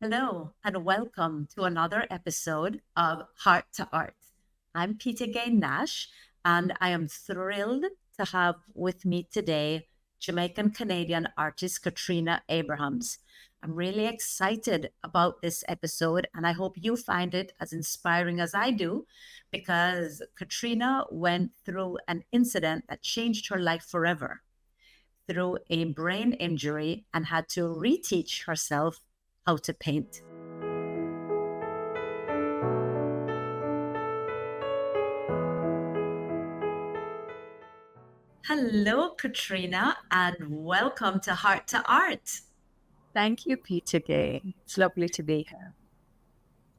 Hello, and welcome to another episode of Heart to Art. I'm Peta-Gaye Nash, and I am thrilled to have with me today Jamaican-Canadian artist Katrina Abrahams. I'm really excited about this episode, and I hope you find it as inspiring as I do, because Katrina went through an incident that changed her life forever through a brain injury and had to reteach herself how to paint. Hello, Katrina, and welcome to Heart to Art. Thank you, Peter Gay. It's lovely to be here.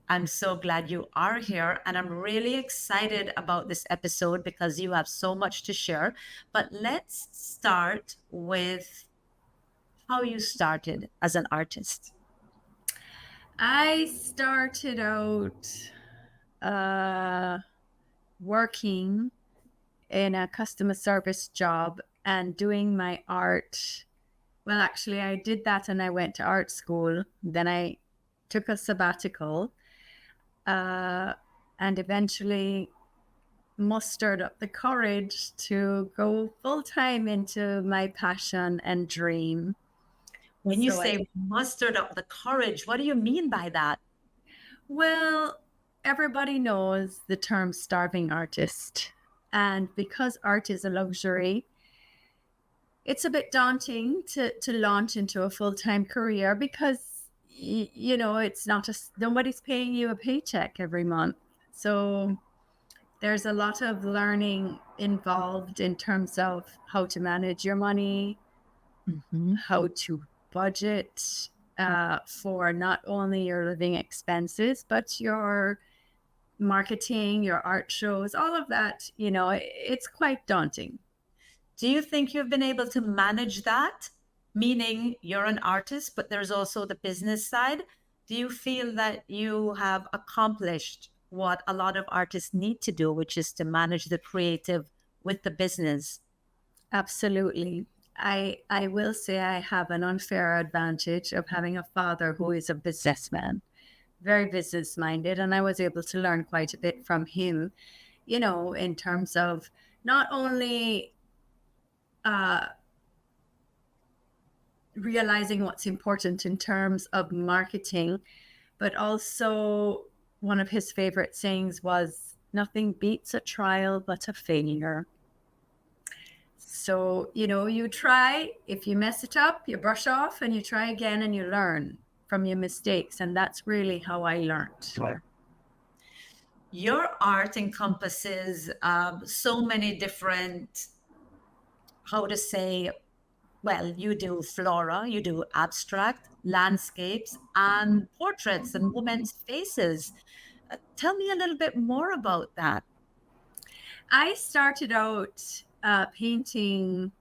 I'm so glad you are here, and I'm really excited about this episode because you have so much to share. But let's start with how you started as an artist. I started out working in a customer service job and doing my art. Well, actually, I did that and I went to art school. Then I took a sabbatical and eventually mustered up the courage to go full time into my passion and dream. When you say mustered up the courage, what do you mean by that? Well, everybody knows the term starving artist. And because art is a luxury, it's a bit daunting to launch into a full-time career because, it's not nobody's paying you a paycheck every month. So there's a lot of learning involved in terms of how to manage your money, how to budget for not only your living expenses, but your marketing, your art shows, all of that, it's quite daunting. Do you think you've been able to manage that? Meaning you're an artist, but there's also the business side. Do you feel that you have accomplished what a lot of artists need to do, which is to manage the creative with the business? Absolutely. I will say I have an unfair advantage of having a father who is a businessman, very business minded, and I was able to learn quite a bit from him, in terms of not only realizing what's important in terms of marketing, but also one of his favorite sayings was, "Nothing beats a trial but a failure." So, you try, if you mess it up, you brush off and you try again and you learn from your mistakes. And that's really how I learned. Your art encompasses so many different, how to say, well, you do flora, you do abstract, landscapes, and portraits and women's faces. Tell me a little bit more about that. I started out painting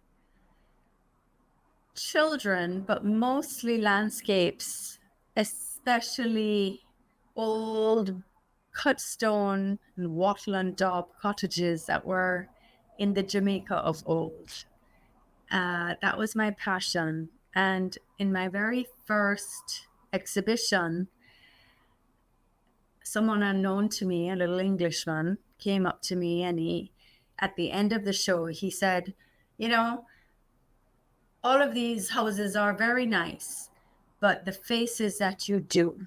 children, but mostly landscapes, especially old cut stone and wattle and daub cottages that were in the Jamaica of old. That was my passion. And in my very first exhibition, someone unknown to me, a little Englishman, came up to me and at the end of the show, he said, all of these houses are very nice, but the faces that you do,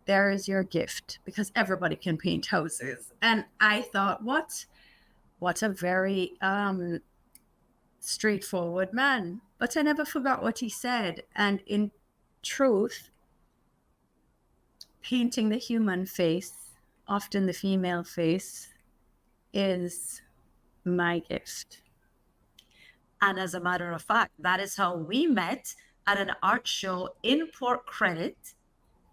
there is your gift, because everybody can paint houses. And I thought, what a very straightforward man. But I never forgot what he said. And in truth, painting the human face, often the female face, is my gift. And as a matter of fact, that is how we met at an art show in Port Credit,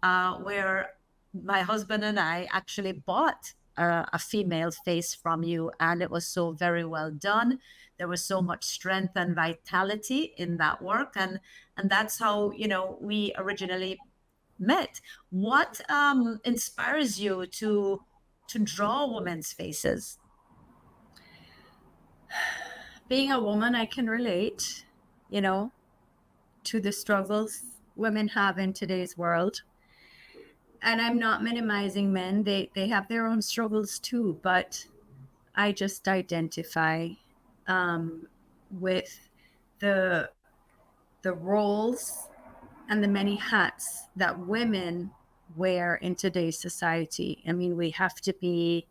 where my husband and I actually bought a female face from you, and it was so very well done. There was so much strength and vitality in that work, and that's how we originally met. What inspires you to draw women's faces? Being a woman, I can relate, to the struggles women have in today's world. and I'm not minimizing men. They have their own struggles too, but I just identify with the roles and the many hats that women wear in today's society. I mean, we have to be,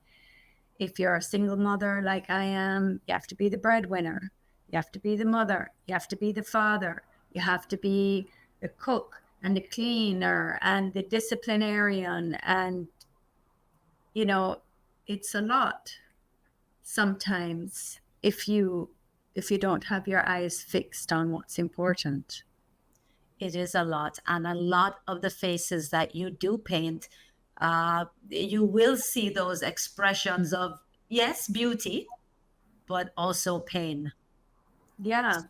if you're a single mother like I am, you have to be the breadwinner, you have to be the mother, you have to be the father, you have to be the cook and the cleaner and the disciplinarian. And, you know, it's a lot sometimes if you don't have your eyes fixed on what's important. It is a lot. And a lot of the faces that you do paint, you will see those expressions of, yes, beauty, but also pain, Yeah,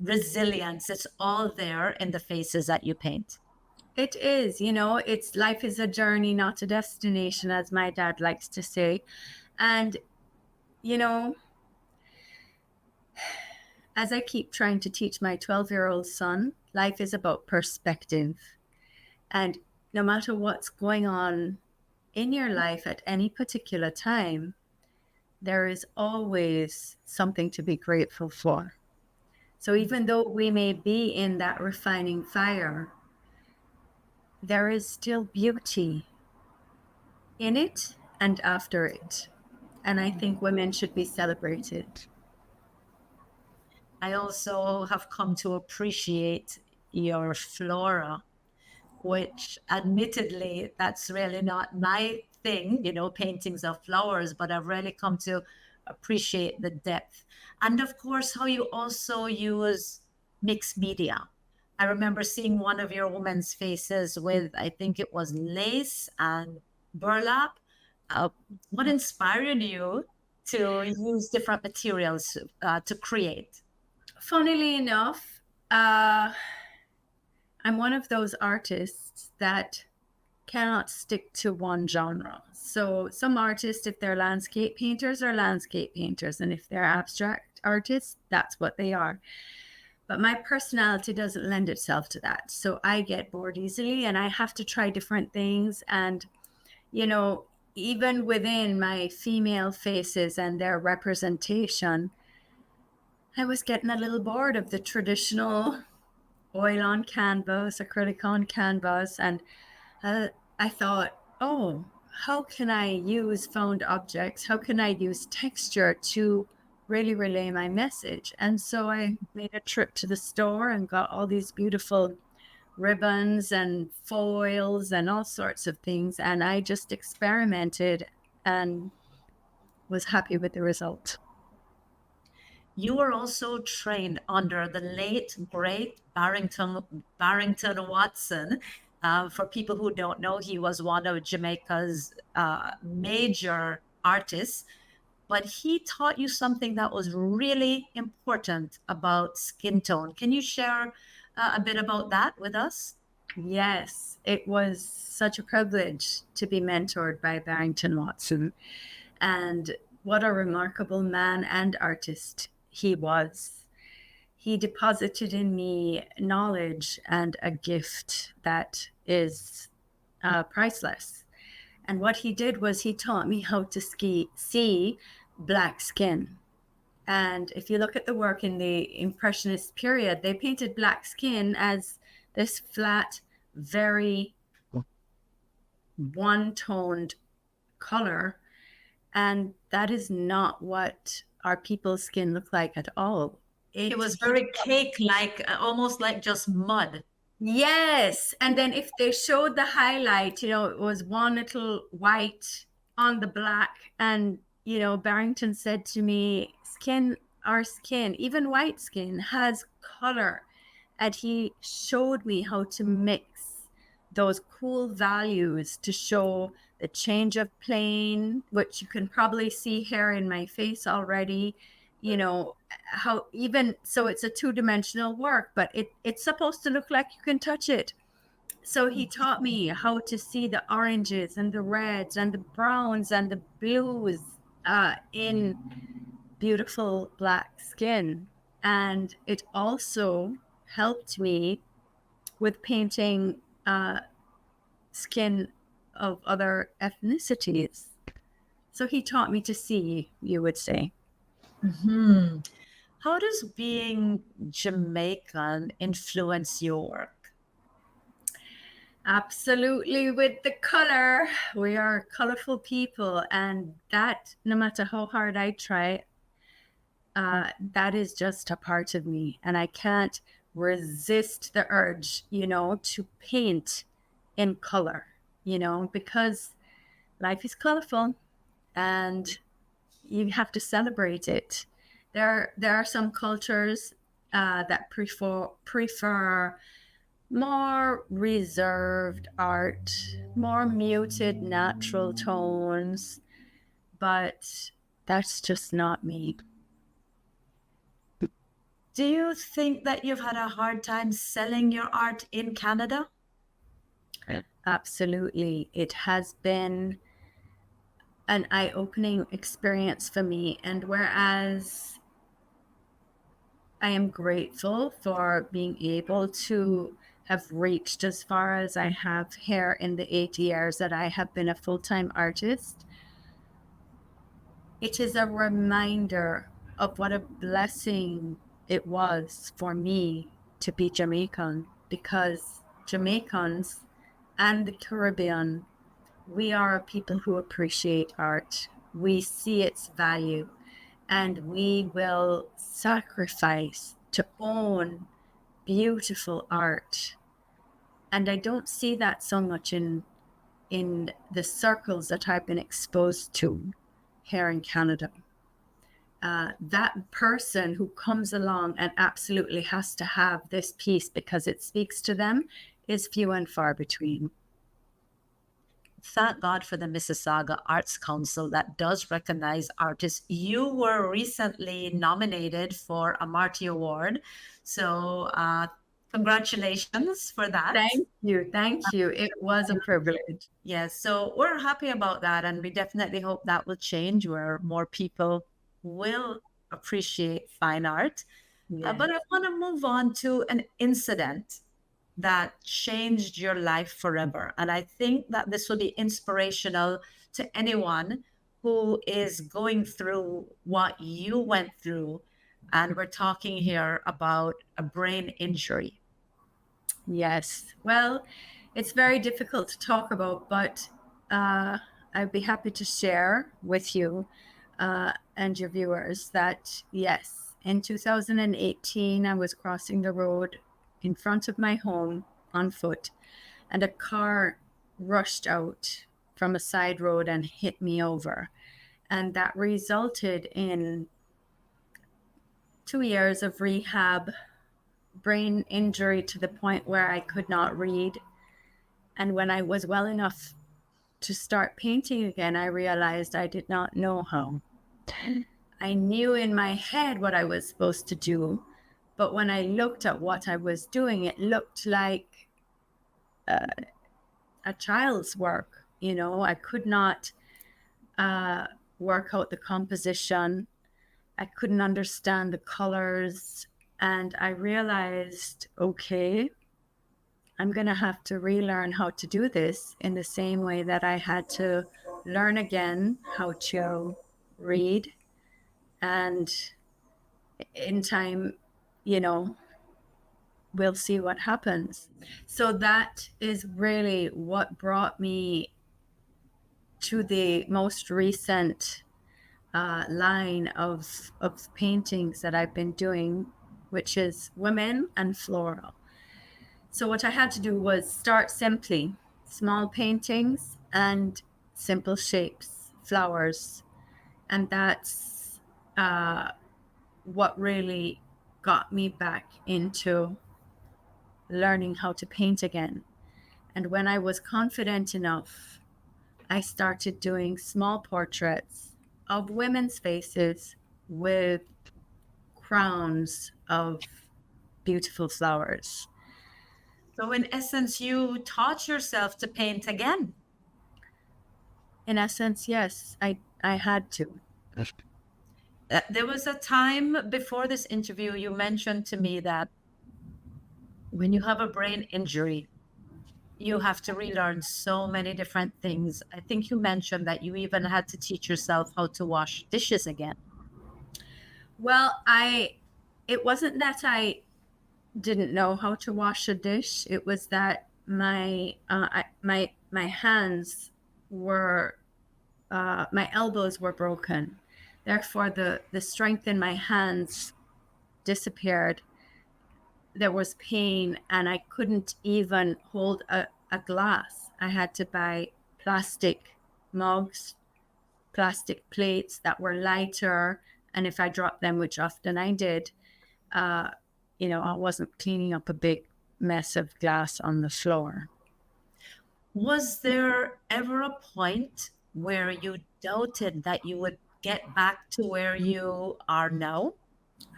resilience. It's all there in the faces that you paint. it is. You know, it's life is a journey, not a destination, as my dad likes to say. And, you know, as I keep trying to teach my 12-year-old son, life is about perspective. And no matter what's going on in your life at any particular time, there is always something to be grateful for. So even though we may be in that refining fire, there is still beauty in it and after it. And I think women should be celebrated. I also have come to appreciate your flora, which admittedly, that's really not my thing, paintings of flowers, but I've really come to appreciate the depth. And of course, how you also use mixed media. I remember seeing one of your women's faces with, I think it was lace and burlap. Uh, what inspired you to use different materials to create? Funnily enough, uh, I'm one of those artists that cannot stick to one genre. So some artists, if they're landscape painters, are landscape painters. And if they're abstract artists, that's what they are. But my personality doesn't lend itself to that. So I get bored easily and I have to try different things. And, you know, even within my female faces and their representation, I was getting a little bored of the traditional oil on canvas, acrylic on canvas. And I thought, oh, how can I use found objects? How can I use texture to really relay my message? And so I made a trip to the store and got all these beautiful ribbons and foils and all sorts of things. And I just experimented and was happy with the result. You were also trained under the late great Barington Watson. For people who don't know, he was one of Jamaica's major artists, but he taught you something that was really important about skin tone. Can you share a bit about that with us? Yes, it was such a privilege to be mentored by Barington Watson. And what a remarkable man and artist he was. He deposited in me knowledge and a gift that is priceless. And what he did was he taught me how to see black skin. And if you look at the work in the Impressionist period, they painted black skin as this flat, very one-toned color. And that is not what our people's skin look like at all. It was very cake-like, almost like just mud. Yes. And then if they showed the highlight, it was one little white on the black. And, Barrington said to me, our skin, even white skin, has color. And he showed me how to mix those cool values to show the change of plane, which you can probably see here in my face already. How even so it's a two-dimensional work, but it's supposed to look like you can touch it. So he taught me how to see the oranges and the reds and the browns and the blues in beautiful black skin. And it also helped me with painting skin of other ethnicities. So he taught me to see, you would say. Hmm. How does being Jamaican influence your work? Absolutely, with the color. We are colorful people, and that, no matter how hard I try, that is just a part of me. And I can't resist the urge, to paint in color, because life is colorful and you have to celebrate it. There are some cultures that prefer more reserved art, more muted natural tones, but that's just not me. Do you think that you've had a hard time selling your art in Canada? Absolutely. It has been an eye-opening experience for me. And whereas I am grateful for being able to have reached as far as I have here in the 8 years that I have been a full-time artist, it is a reminder of what a blessing it was for me to be Jamaican, because Jamaicans and the Caribbean, we are people who appreciate art. We see its value, and we will sacrifice to own beautiful art. And I don't see that so much in the circles that I've been exposed to here in Canada. That person who comes along and absolutely has to have this piece because it speaks to them is few and far between. Thank God for the Mississauga Arts Council that does recognize artists. You were recently nominated for a Marty Award. So, congratulations for that. Thank you. Thank you. It was a privilege. Yes, so we're happy about that, and we definitely hope that will change where more people will appreciate fine art. But I want to move on to an incident that changed your life forever. And I think that this will be inspirational to anyone who is going through what you went through. And we're talking here about a brain injury. Yes. Well, it's very difficult to talk about, but I'd be happy to share with you and your viewers that, yes, in 2018, I was crossing the road in front of my home on foot, and a car rushed out from a side road and hit me over. And that resulted in 2 years of rehab, brain injury to the point where I could not read. And when I was well enough to start painting again, I realized I did not know how. I knew in my head what I was supposed to do, but when I looked at what I was doing, it looked like a child's work. I could not work out the composition. I couldn't understand the colors. And I realized, okay, I'm going to have to relearn how to do this in the same way that I had to learn again how to read. And in time, we'll see what happens. So that is really what brought me to the most recent line of paintings that I've been doing, which is women and floral. So what I had to do was start simply, small paintings and simple shapes, flowers. And that's what really got me back into learning how to paint again. And when I was confident enough, I started doing small portraits of women's faces with crowns of beautiful flowers. So, in essence, you taught yourself to paint again. In essence, yes, I had to. There was a time before this interview, you mentioned to me that when you have a brain injury, you have to relearn so many different things. I think you mentioned that you even had to teach yourself how to wash dishes again. Well, it wasn't that I didn't know how to wash a dish. It was that my hands were my elbows were broken. Therefore, the strength in my hands disappeared. There was pain, and I couldn't even hold a glass. I had to buy plastic mugs, plastic plates that were lighter. And if I dropped them, which often I did, uh, I wasn't cleaning up a big mess of glass on the floor. Was there ever a point where you doubted that you would get back to where you are now?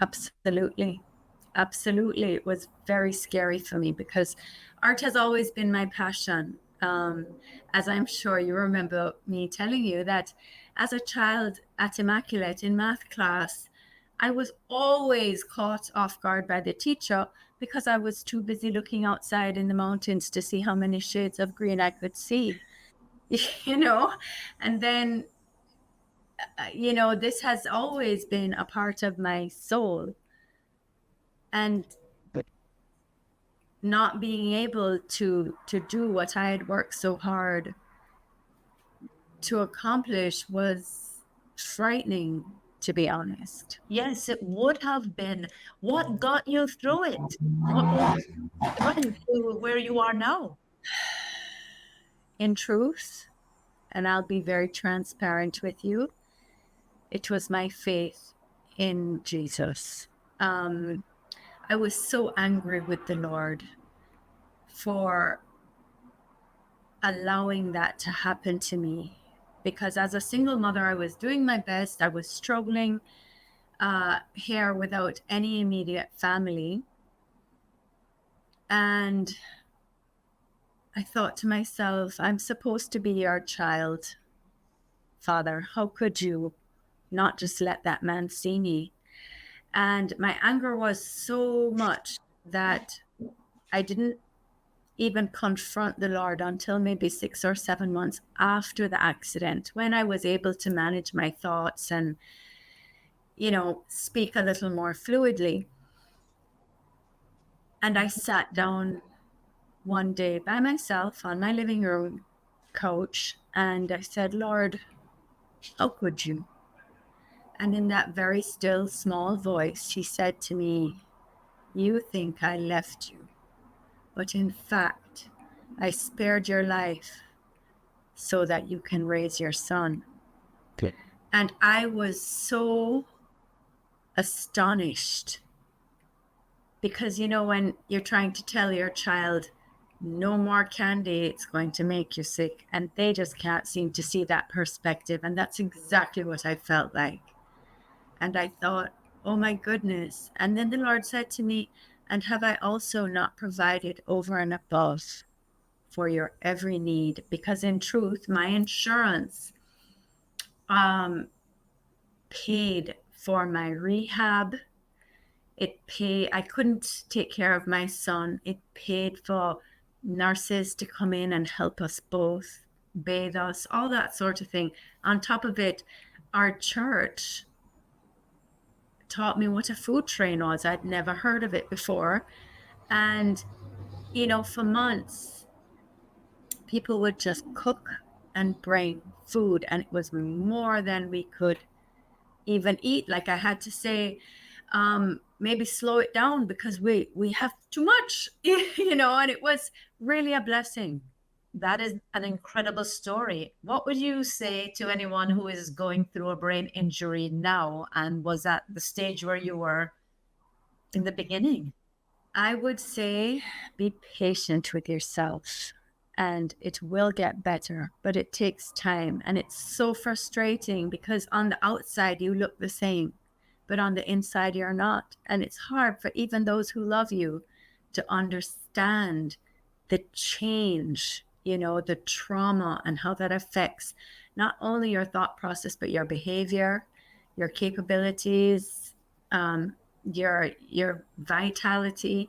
Absolutely. Absolutely. It was very scary for me because art has always been my passion. As I'm sure you remember me telling you that as a child at Immaculate in math class, I was always caught off guard by the teacher because I was too busy looking outside in the mountains to see how many shades of green I could see, you know? And then, this has always been a part of my soul. And not being able to do what I had worked so hard to accomplish was frightening, to be honest. Yes, it would have been. What got you through it? What got you to where you are now? In truth, and I'll be very transparent with you, it was my faith in Jesus. I was so angry with the Lord for allowing that to happen to me, because as a single mother, I was doing my best. I was struggling here without any immediate family. And I thought to myself, I'm supposed to be your child, Father. How could you not just let that man see me? And my anger was so much that I didn't even confront the Lord until maybe 6 or 7 months after the accident, when I was able to manage my thoughts and, speak a little more fluidly. And I sat down one day by myself on my living room couch and I said, Lord, how could you? And in that very still, small voice, he said to me, you think I left you, but in fact, I spared your life so that you can raise your son. Okay. And I was so astonished because, when you're trying to tell your child, no more candy, it's going to make you sick, and they just can't seem to see that perspective. And that's exactly what I felt like. And I thought, oh my goodness. And then the Lord said to me, and have I also not provided over and above for your every need? Because in truth, my insurance paid for my rehab. I couldn't take care of my son. It paid for nurses to come in and help us both, bathe us, all that sort of thing. On top of it, our church taught me what a food train was. I'd never heard of it before. And, for months, people would just cook and bring food, and it was more than we could even eat. Like I had to say, maybe slow it down because we have too much, and it was really a blessing. That is an incredible story. What would you say to anyone who is going through a brain injury now and was at the stage where you were in the beginning? I would say be patient with yourself and it will get better, but it takes time. And it's so frustrating because on the outside you look the same, but on the inside you're not. And it's hard for even those who love you to understand the change, the trauma and how that affects not only your thought process, but your behavior, your capabilities, your vitality.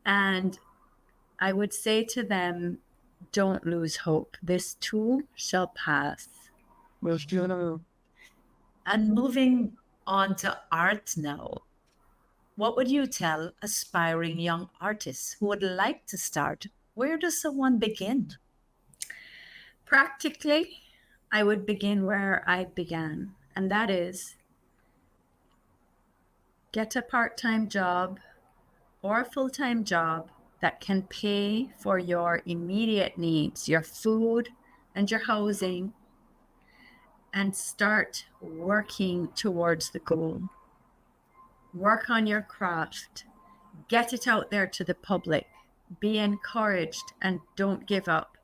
And I would say to them, don't lose hope. This too shall pass. And moving on to art now, what would you tell aspiring young artists who would like to start? Where does someone begin? Practically, I would begin where I began, and that is get a part-time job or a full-time job that can pay for your immediate needs, your food and your housing, and start working towards the goal. Work on your craft, get it out there to the public, be encouraged, and don't give up.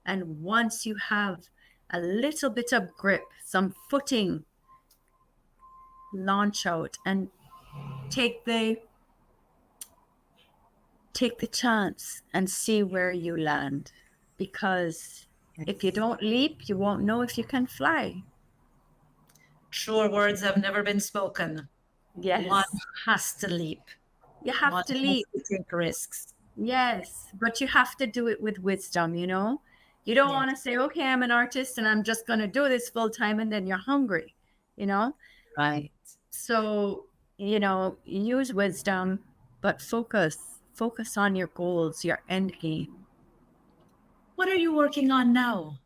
And once you have a little bit of grip, some footing, launch out and take the chance and see where you land. Because if you don't leap, you won't know if you can fly. Truer words have never been spoken. Yes. One has to leap. You have One to has leap. to take risks. Yes, but you have to do it with wisdom, you know? You don't Yes. want to say, okay, I'm an artist and I'm just going to do this full time, and then you're hungry, you know? Right. So, you know, use wisdom, but focus on your goals, your end game. What are you working on now?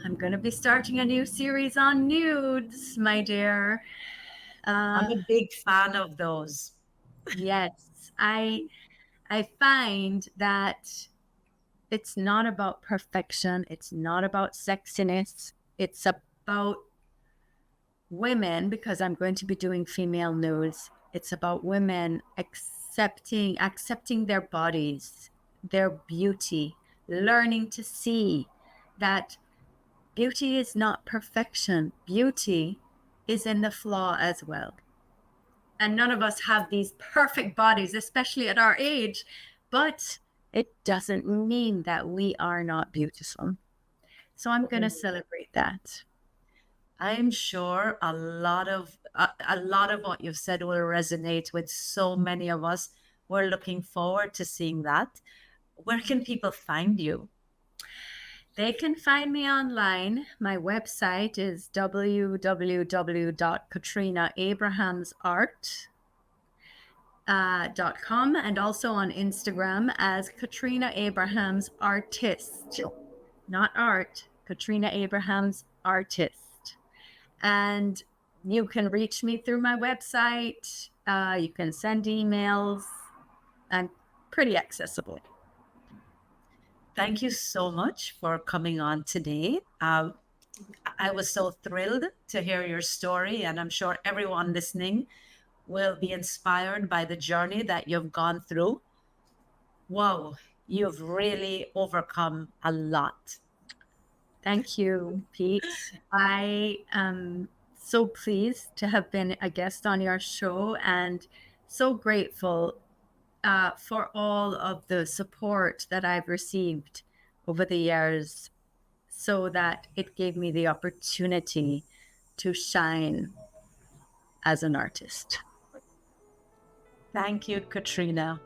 I'm going to be starting a new series on nudes, my dear. I'm a big fan of those. Yes, I find that it's not about perfection. It's not about sexiness. It's about women, because I'm going to be doing female nudes. It's about women accepting their bodies, their beauty, learning to see that beauty is not perfection. Beauty is in the flaw as well. And none of us have these perfect bodies, especially at our age, but it doesn't mean that we are not beautiful. So I'm going to celebrate that. I'm sure a lot of what you've said will resonate with so many of us. We're looking forward to seeing that. Where can people find you? They can find me online. My website is www.katrinaAbrahamsart.com, and also on Instagram as Katrina Abrahams Artist. Not art, Katrina Abrahams Artist. And you can reach me through my website. You can send emails. I'm pretty accessible. Thank you so much for coming on today. I was so thrilled to hear your story, and I'm sure everyone listening will be inspired by the journey that you've gone through. Wow, you've really overcome a lot. Thank you, Pete. I am so pleased to have been a guest on your show, and so grateful for all of the support that I've received over the years, so that it gave me the opportunity to shine as an artist. Thank you, Katrina.